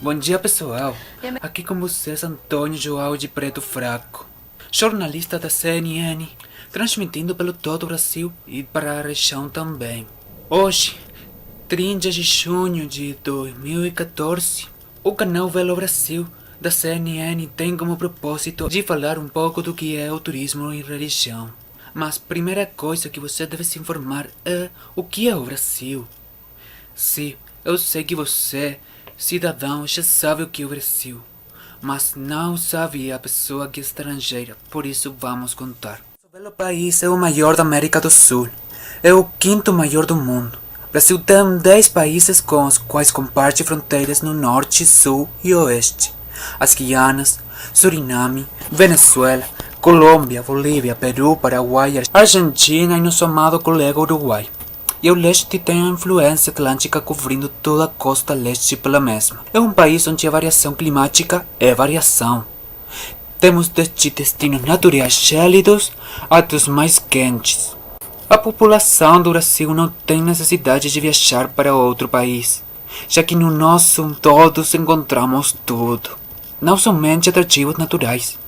Bom dia, pessoal. Aqui com vocês Antônio João de Preto Fraco, jornalista da CNN, transmitindo pelo todo o Brasil e para a região também. Hoje, 30 de junho de 2014, o canal Velo Brasil da CNN tem como propósito de falar um pouco do que é o turismo e religião. Mas a primeira coisa que você deve se informar é o que é o Brasil. Sim, eu sei que você, cidadão, já sabe o que é o Brasil, mas não sabe a pessoa que é estrangeira, por isso vamos contar. O belo país é o maior da América do Sul, é o quinto maior do mundo. O Brasil tem 10 países com os quais comparte fronteiras no norte, sul e oeste. As Guianas, Suriname, Venezuela, Colômbia, Bolívia, Peru, Paraguai, Argentina e nosso amado colega Uruguai. E o leste tem a influência atlântica cobrindo toda a costa leste pela mesma. É um país onde a variação climática é variação. Temos desde destinos naturais gélidos a dos mais quentes. A população do Brasil não tem necessidade de viajar para outro país, já que no nosso todos encontramos tudo. Não somente atrativos naturais,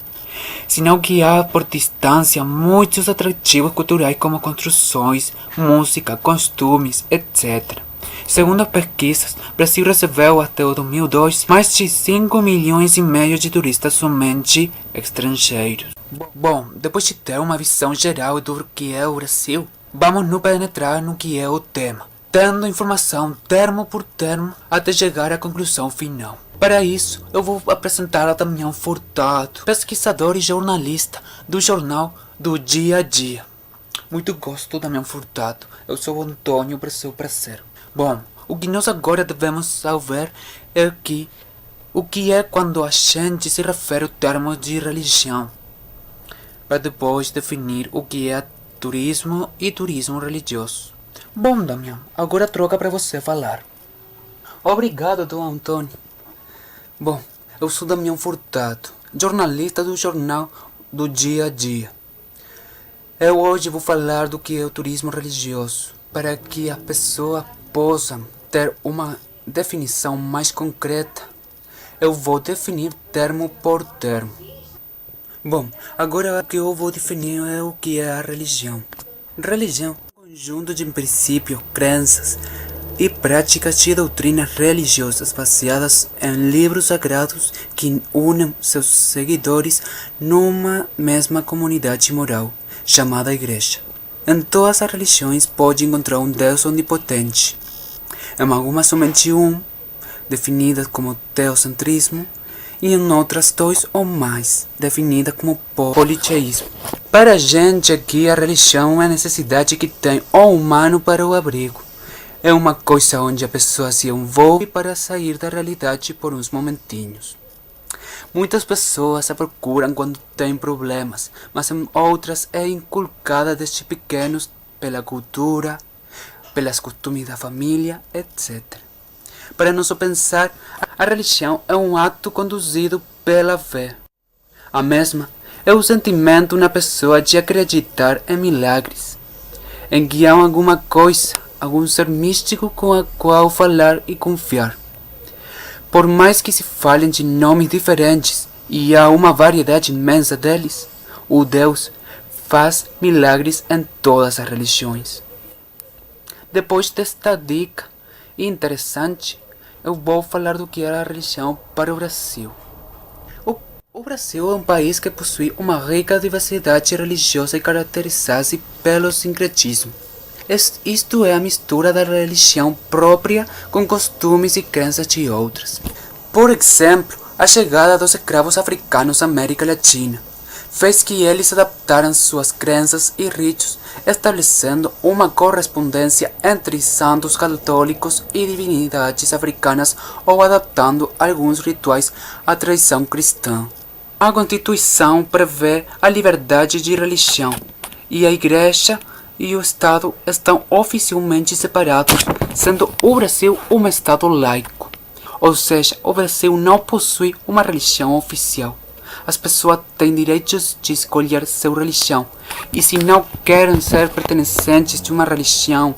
senão que há por distância muitos atrativos culturais como construções, música, costumes, etc. Segundo as pesquisas, o Brasil recebeu até o 2002 mais de 5 milhões e meio de turistas somente estrangeiros. Bom, depois de ter uma visão geral do que é o Brasil, vamos nos penetrar no que é o tema, tendo informação termo por termo até chegar à conclusão final. Para isso, eu vou apresentar a Damião Furtado, pesquisador e jornalista do jornal do Dia a Dia. Muito gosto, Damião Furtado. Eu sou o Antônio para seu prazer. Bom, o que nós agora devemos saber é o que é quando a gente se refere ao termo de religião, para depois definir o que é turismo e turismo religioso. Bom, Damião, agora troca para você falar. Obrigado, Dom Antônio. Bom, eu sou Damião Furtado, jornalista do jornal do Dia a Dia. Eu hoje vou falar do que é o turismo religioso, para que a pessoa possa ter uma definição mais concreta. Eu vou definir termo por termo. Bom, agora o que eu vou definir é o que é a religião. Religião é um conjunto de princípios, crenças e práticas de doutrinas religiosas baseadas em livros sagrados que unem seus seguidores numa mesma comunidade moral, chamada Igreja. Em todas as religiões pode encontrar um Deus onipotente. Em algumas somente um, definidas como teocentrismo, e em outras dois ou mais, definida como politeísmo. Para a gente aqui, a religião é a necessidade que tem o humano para o abrigo. É uma coisa onde a pessoa se envolve para sair da realidade por uns momentinhos. Muitas pessoas a procuram quando têm problemas, mas em outras é inculcada desde pequenos pela cultura, pelos costumes da família, etc. Para nosso pensar, a religião é um ato conduzido pela fé. A mesma é o sentimento na pessoa de acreditar em milagres, em que há alguma coisa, algum ser místico com o qual falar e confiar. Por mais que se falem de nomes diferentes e há uma variedade imensa deles, o Deus faz milagres em todas as religiões. Depois desta dica interessante, eu vou falar do que é a religião para o Brasil. O Brasil é um país que possui uma rica diversidade religiosa e caracteriza-se pelo sincretismo. Isto é a mistura da religião própria com costumes e crenças de outras. Por exemplo, a chegada dos escravos africanos à América Latina fez que eles adaptaram suas crenças e ritos, estabelecendo uma correspondência entre santos católicos e divindades africanas ou adaptando alguns rituais à tradição cristã. A Constituição prevê a liberdade de religião e a Igreja e o Estado estão oficialmente separados, sendo o Brasil um Estado laico. Ou seja, o Brasil não possui uma religião oficial. As pessoas têm direitos de escolher sua religião, e se não querem ser pertencentes de uma religião,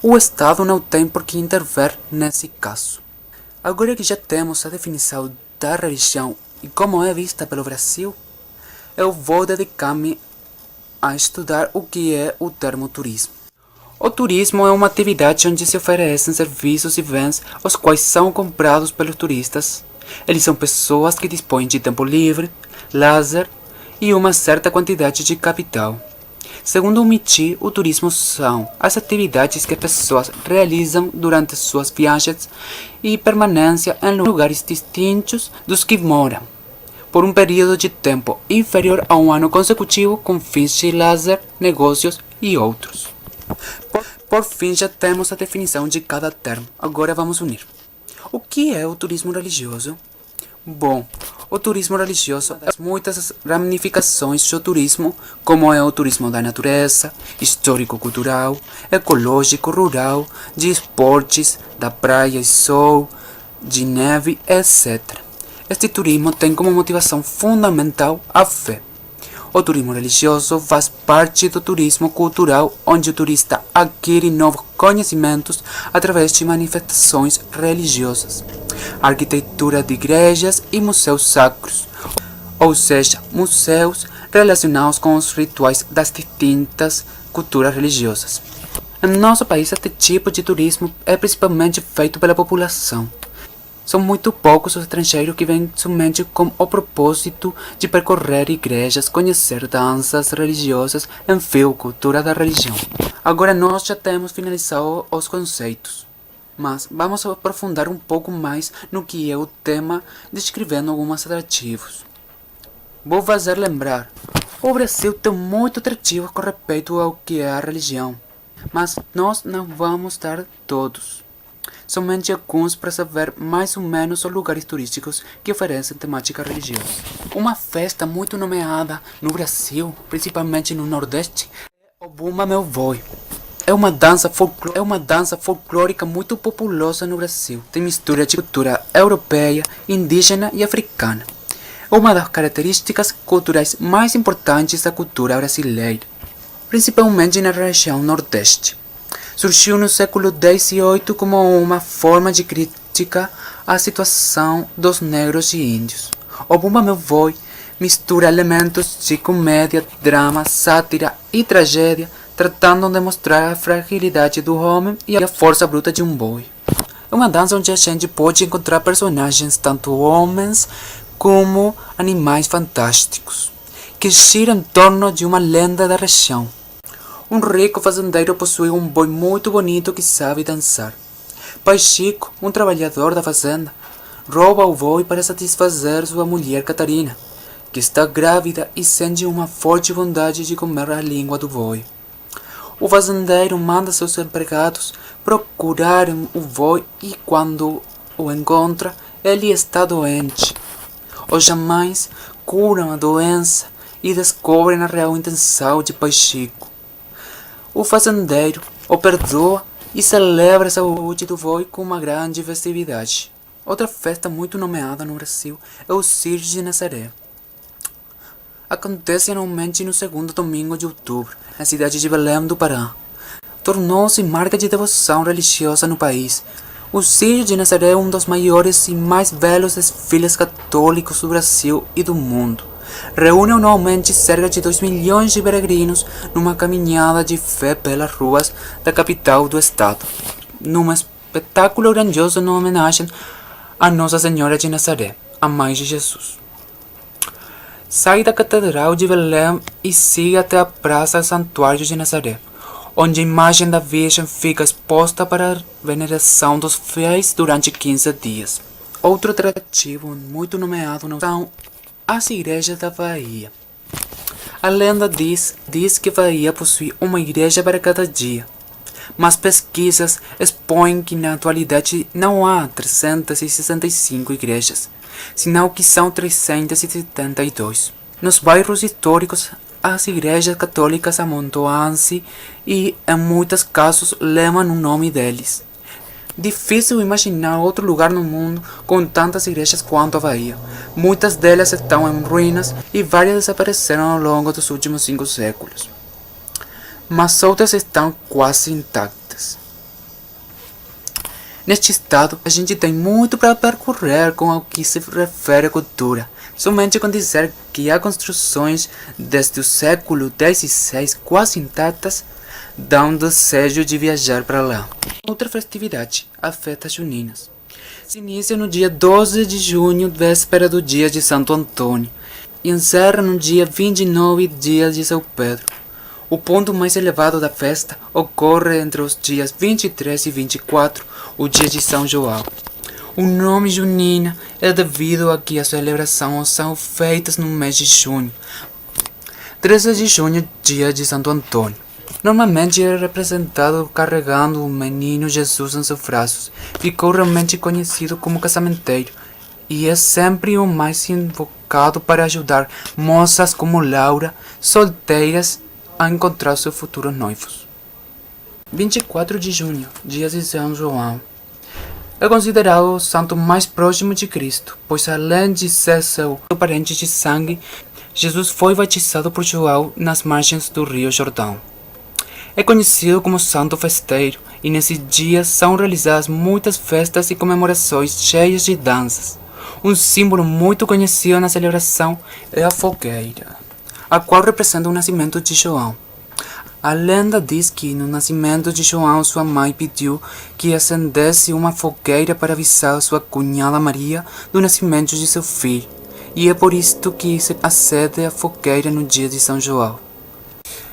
o Estado não tem por que intervir nesse caso. Agora que já temos a definição da religião e como é vista pelo Brasil, eu vou dedicar-me a estudar o que é o termo turismo. O turismo é uma atividade onde se oferecem serviços e bens os quais são comprados pelos turistas. Eles são pessoas que dispõem de tempo livre, lazer e uma certa quantidade de capital. Segundo o MIT, o turismo são as atividades que as pessoas realizam durante suas viagens e permanência em lugares distintos dos que moram, por um período de tempo inferior a um ano consecutivo com fins de lazer, negócios e outros. Por fim, já temos a definição de cada termo. Agora vamos unir. O que é o turismo religioso? Bom, o turismo religioso é muitas ramificações do turismo, como é o turismo da natureza, histórico-cultural, ecológico, rural, de esportes, da praia e sol, de neve, etc. Este turismo tem como motivação fundamental a fé. O turismo religioso faz parte do turismo cultural, onde o turista adquire novos conhecimentos através de manifestações religiosas, arquitetura de igrejas e museus sacros, ou seja, museus relacionados com os rituais das distintas culturas religiosas. Em nosso país, este tipo de turismo é principalmente feito pela população. São muito poucos os estrangeiros que vêm somente com o propósito de percorrer igrejas, conhecer danças religiosas, enfim, cultura da religião. Agora nós já temos finalizado os conceitos, mas vamos aprofundar um pouco mais no que é o tema, descrevendo alguns atrativos. Vou fazer lembrar, o Brasil tem muitos atrativos com respeito ao que é a religião, mas nós não vamos dar todos. Somente alguns para saber mais ou menos os lugares turísticos que oferecem temática religiosa. Uma festa muito nomeada no Brasil, principalmente no Nordeste, é o Bumba Meu Boi. É uma dança folclórica muito populosa no Brasil. Tem mistura de cultura europeia, indígena e africana. É uma das características culturais mais importantes da cultura brasileira, principalmente na região Nordeste. Surgiu no século XVIII como uma forma de crítica à situação dos negros e índios. O Bumba Meu Boi mistura elementos de comédia, drama, sátira e tragédia, tratando de mostrar a fragilidade do homem e a força bruta de um boi. É uma dança onde a gente pode encontrar personagens, tanto homens como animais fantásticos, que giram em torno de uma lenda da região. Um rico fazendeiro possui um boi muito bonito que sabe dançar. Pai Chico, um trabalhador da fazenda, rouba o boi para satisfazer sua mulher Catarina, que está grávida e sente uma forte vontade de comer a língua do boi. O fazendeiro manda seus empregados procurarem o boi e, quando o encontra, ele está doente. Os xamãs curam a doença e descobrem a real intenção de Pai Chico. O fazendeiro o perdoa e celebra a saúde do boi com uma grande festividade. Outra festa muito nomeada no Brasil é o Circo de Nazaré. Acontece anualmente no segundo domingo de outubro, na cidade de Belém do Pará. Tornou-se marca de devoção religiosa no país. O Circo de Nazaré é um dos maiores e mais belos desfiles católicos do Brasil e do mundo. Reúne anualmente cerca de 2 milhões de peregrinos numa caminhada de fé pelas ruas da capital do estado, num espetáculo grandioso em homenagem a Nossa Senhora de Nazaré, a Mãe de Jesus. Sai da Catedral de Belém e siga até a Praça Santuário de Nazaré, onde a imagem da Virgem fica exposta para a veneração dos fiéis durante 15 dias. Outro atrativo muito nomeado são as igrejas da Bahia. A lenda diz que Bahia possui uma igreja para cada dia, mas pesquisas expõem que na atualidade não há 365 igrejas, senão que são 372. Nos bairros históricos, as igrejas católicas amontoam-se e, em muitos casos, levam o nome deles. Difícil imaginar outro lugar no mundo com tantas igrejas quanto a Bahia. Muitas delas estão em ruínas e várias desapareceram ao longo dos últimos 5 séculos. Mas outras estão quase intactas. Neste estado, a gente tem muito para percorrer com o que se refere à cultura. Somente com dizer que há construções desde o século XVI quase intactas, dão desejo de viajar para lá. Outra festividade, a festa juninas. Se inicia no dia 12 de junho, véspera do dia de Santo Antônio, e encerra no dia 29, dia de São Pedro. O ponto mais elevado da festa ocorre entre os dias 23 e 24, o dia de São João. O nome junina é devido a que as celebrações são feitas no mês de junho. 13 de junho, dia de Santo Antônio. Normalmente é representado carregando o menino Jesus em seus braços. Ficou realmente conhecido como casamenteiro e é sempre o mais invocado para ajudar moças como Laura, solteiras, a encontrar seus futuros noivos. 24 de junho, dia de São João. É considerado o santo mais próximo de Cristo, pois além de ser seu parente de sangue, Jesus foi batizado por João nas margens do rio Jordão. É conhecido como santo festeiro, e nesses dias são realizadas muitas festas e comemorações cheias de danças. Um símbolo muito conhecido na celebração é a fogueira, a qual representa o nascimento de João. A lenda diz que no nascimento de João sua mãe pediu que acendesse uma fogueira para avisar sua cunhada Maria do nascimento de seu filho, e é por isto que se acende a fogueira no dia de São João.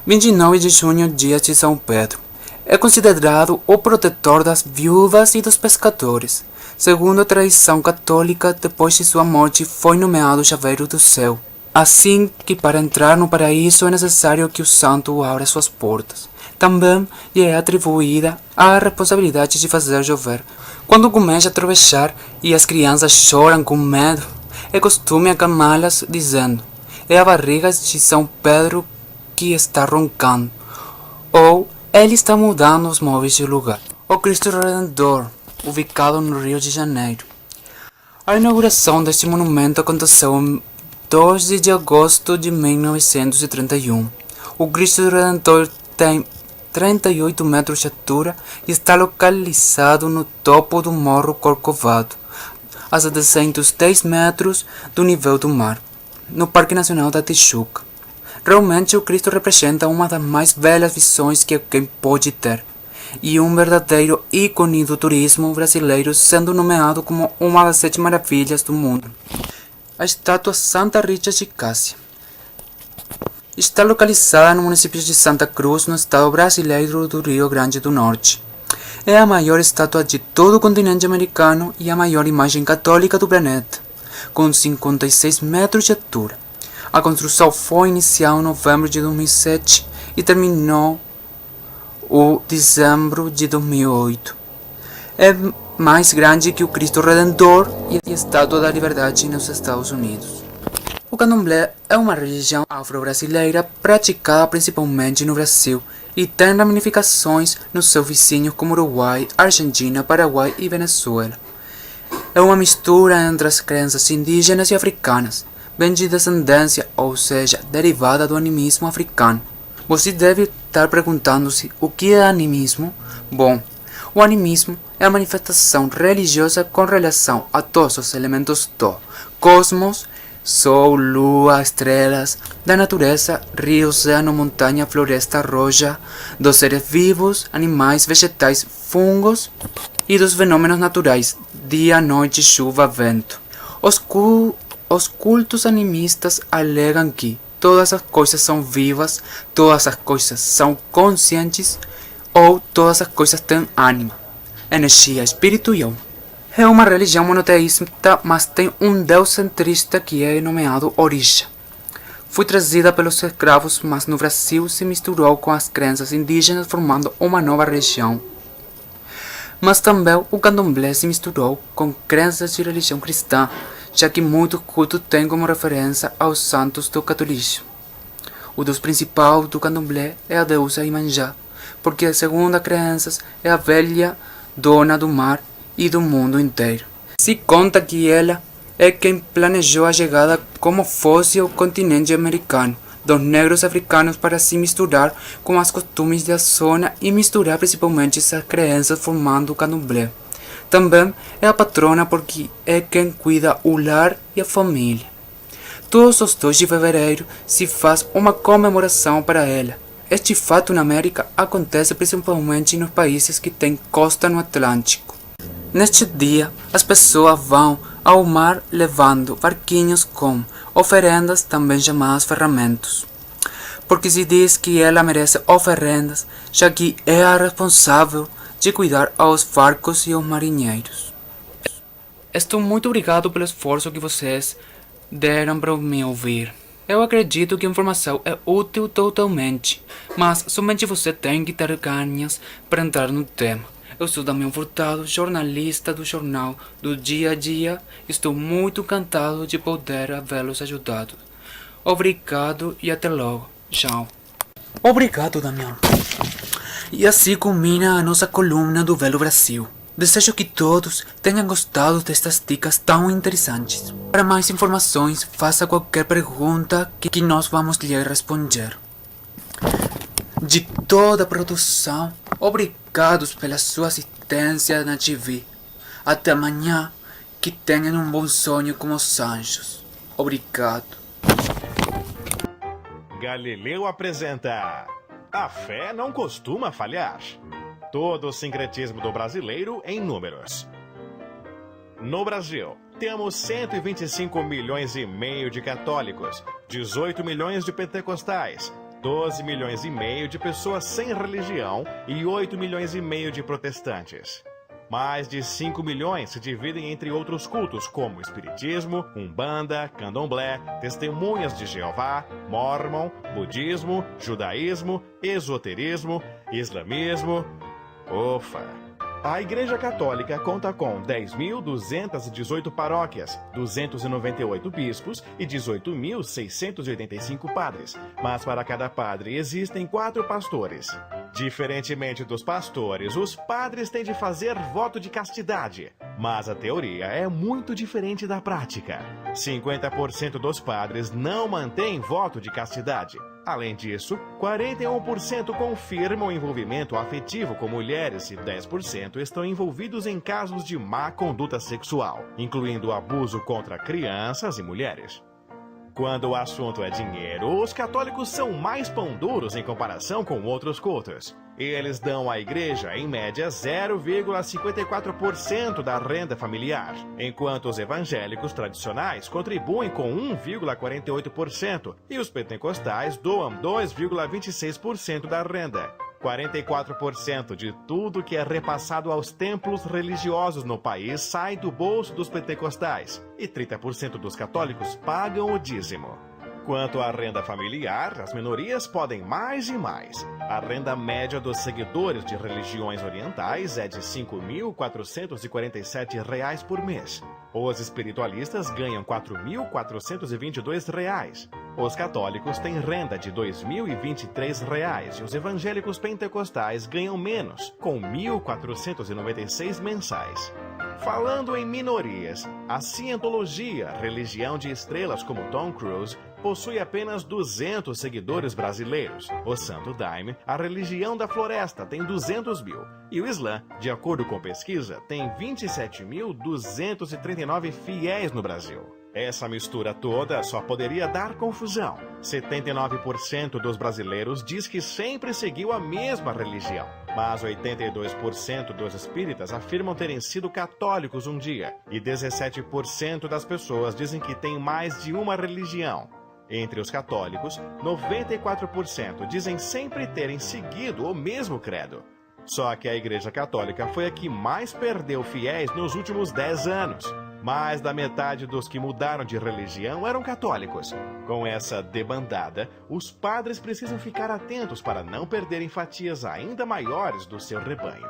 29 de junho, dia de São Pedro. É considerado o protetor das viúvas e dos pescadores. Segundo a tradição católica, depois de sua morte foi nomeado chaveiro do céu. Assim que para entrar no paraíso é necessário que o santo abra suas portas. Também lhe é atribuída a responsabilidade de fazer chover. Quando começa a trovejar e as crianças choram com medo, é costume acalmá-las dizendo: é a barriga de São Pedro que está roncando, ou ele está mudando os móveis de lugar. O Cristo Redentor, ubicado no Rio de Janeiro. A inauguração deste monumento aconteceu em 12 de agosto de 1931. O Cristo Redentor tem 38 metros de altura e está localizado no topo do Morro Corcovado, a 710 metros do nível do mar, no Parque Nacional da Tijuca. Realmente o Cristo representa uma das mais belas visões que alguém pode ter, e um verdadeiro ícone do turismo brasileiro, sendo nomeado como uma das 7 maravilhas do mundo. A estátua Santa Rita de Cássia está localizada no município de Santa Cruz, no estado brasileiro do Rio Grande do Norte. É a maior estátua de todo o continente americano e a maior imagem católica do planeta, com 56 metros de altura. A construção foi iniciada em novembro de 2007 e terminou em dezembro de 2008. É mais grande que o Cristo Redentor e a Estátua da Liberdade nos Estados Unidos. O candomblé é uma religião afro-brasileira praticada principalmente no Brasil e tem ramificações nos seus vizinhos como Uruguai, Argentina, Paraguai e Venezuela. É uma mistura entre as crenças indígenas e africanas, vem de descendência, ou seja, derivada do animismo africano. Você deve estar perguntando-se o que é animismo? Bom, o animismo é a manifestação religiosa com relação a todos os elementos do cosmos, sol, lua, estrelas, da natureza, rio, oceano, montanha, floresta, rocha, dos seres vivos, animais, vegetais, fungos e dos fenômenos naturais, dia, noite, chuva, vento. Os cultos animistas alegam que todas as coisas são vivas, todas as coisas são conscientes ou todas as coisas têm ânima, energia, espírito e alma. É uma religião monoteísta, mas tem um deus centrista que é nomeado Orisha. Foi trazida pelos escravos, mas no Brasil se misturou com as crenças indígenas formando uma nova religião. Mas também o candomblé se misturou com crenças de religião cristã, já que muitos cultos têm como referência aos santos do catolicismo. O deus principal do candomblé é a deusa Iemanjá, porque, segundo as crenças, é a velha dona do mar e do mundo inteiro. Se conta que ela é quem planejou a chegada como fosse ao continente americano dos negros africanos para se misturar com os costumes da zona e misturar principalmente essas crenças formando o candomblé. Também é a patrona porque é quem cuida o lar e a família. Todos os 2 de fevereiro se faz uma comemoração para ela. Este fato na América acontece principalmente nos países que têm costa no Atlântico. Neste dia, as pessoas vão ao mar levando barquinhos com oferendas, também chamadas ferramentos. Porque se diz que ela merece oferendas, já que é a responsável de cuidar aos barcos e aos marinheiros. Estou muito obrigado pelo esforço que vocês deram para me ouvir. Eu acredito que a informação é útil totalmente, mas somente você tem que ter ganhas para entrar no tema. Eu sou Damião Furtado, jornalista do jornal do Dia a Dia. Estou muito encantado de poder havê-los ajudado. Obrigado e até logo. Tchau. Obrigado, Damião. E assim culmina a nossa coluna do Belo Brasil. Desejo que todos tenham gostado destas dicas tão interessantes. Para mais informações, faça qualquer pergunta que nós vamos lhe responder. De toda a produção, obrigados pela sua assistência na TV. Até amanhã, que tenham um bom sonho com os anjos. Obrigado. Galileu apresenta A Fé Não Costuma Falhar. Todo o sincretismo do brasileiro em números. No Brasil, temos 125 milhões e meio de católicos, 18 milhões de pentecostais, 12 milhões e meio de pessoas sem religião e 8 milhões e meio de protestantes. Mais de 5 milhões se dividem entre outros cultos como Espiritismo, Umbanda, Candomblé, Testemunhas de Jeová, Mórmon, Budismo, Judaísmo, Esoterismo, Islamismo. A Igreja Católica conta com 10.218 paróquias, 298 bispos e 18.685 padres, mas para cada padre existem 4 pastores. Diferentemente dos pastores, os padres têm de fazer voto de castidade, mas a teoria é muito diferente da prática. 50% dos padres não mantêm voto de castidade. Além disso, 41% confirmam envolvimento afetivo com mulheres e 10% estão envolvidos em casos de má conduta sexual, incluindo abuso contra crianças e mulheres. Quando o assunto é dinheiro, os católicos são mais pão duros em comparação com outros cultos. Eles dão à igreja, em média, 0,54% da renda familiar, enquanto os evangélicos tradicionais contribuem com 1,48% e os pentecostais doam 2,26% da renda. 44% de tudo que é repassado aos templos religiosos no país sai do bolso dos pentecostais e 30% dos católicos pagam o dízimo. Quanto à renda familiar, as minorias podem mais e mais. A renda média dos seguidores de religiões orientais é de R$ 5.447 por mês. Os espiritualistas ganham R$ 4.422. Os católicos têm renda de R$ 2.023 e os evangélicos pentecostais ganham menos, com R$ 1.496 mensais. Falando em minorias, a Cientologia, religião de estrelas como Tom Cruise, possui apenas 200 seguidores brasileiros. O Santo Daime, a religião da floresta, tem 200 mil. E o Islã, de acordo com pesquisa, tem 27.239 fiéis no Brasil. Essa mistura toda só poderia dar confusão. 79% dos brasileiros diz que sempre seguiu a mesma religião. Mas 82% dos espíritas afirmam terem sido católicos um dia. E 17% das pessoas dizem que têm mais de uma religião. Entre os católicos, 94% dizem sempre terem seguido o mesmo credo. Só que a Igreja Católica foi a que mais perdeu fiéis nos últimos 10 anos. Mais da metade dos que mudaram de religião eram católicos. Com essa debandada, os padres precisam ficar atentos para não perderem fatias ainda maiores do seu rebanho.